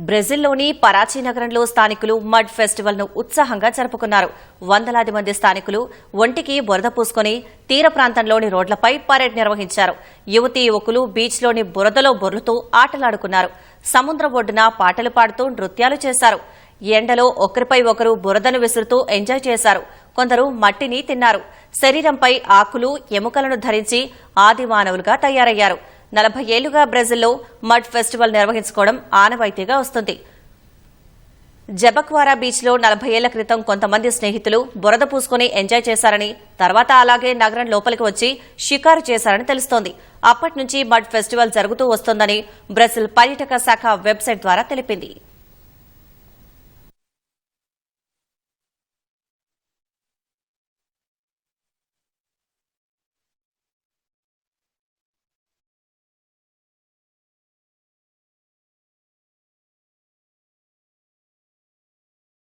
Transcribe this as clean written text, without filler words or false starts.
బ్రెజిల్లోని పరాచీ నగరంలో స్థానికులు mud festival ను ఉత్సాహంగా జరుపుకున్నారు. వందలాది మంది స్థానికులు ఒంటికి బురద పూసుకుని తీర ప్రాంతంలోని రోడ్లపై పరేడ్ నిర్వహించారు. యువతీ యువకులు బీచ్లోని బురదలో బొర్లుతూ ఆటలాడుకున్నారు. సముద్రం ఒడ్డున పాటలు పాడుతూ నృత్యాలు చేశారు. ఎండలో ఒకరిపై ఒకరు బురదను విసురుతూ ఎంజాయ్ చేశారు. కొందరు మట్టిని తిన్నారు. శరీరంపై ఆకులు ఎముకలను ధరించి ఆదిమానవులుగా తయారయ్యారు. 40 ఏళ్లుగా బ్రెజిల్లో మడ్ ఫెస్టివల్ నిర్వహించుకోవడం ఆనవాయితీగా వస్తుంది. జబక్వారా బీచ్లో 40 ఏళ్ల క్రితం కొంతమంది స్నేహితులు బురద పూసుకుని ఎంజాయ్ చేశారని, తర్వాత అలాగే నగరం లోపలికి వచ్చి షికారు చేశారని తెలుస్తోంది. అప్పటి నుంచి మడ్ ఫెస్టివల్ జరుగుతూ వస్తోందని బ్రెజిల్ పర్యాటక శాఖ వెబ్సైట్ ద్వారా తెలిపింది.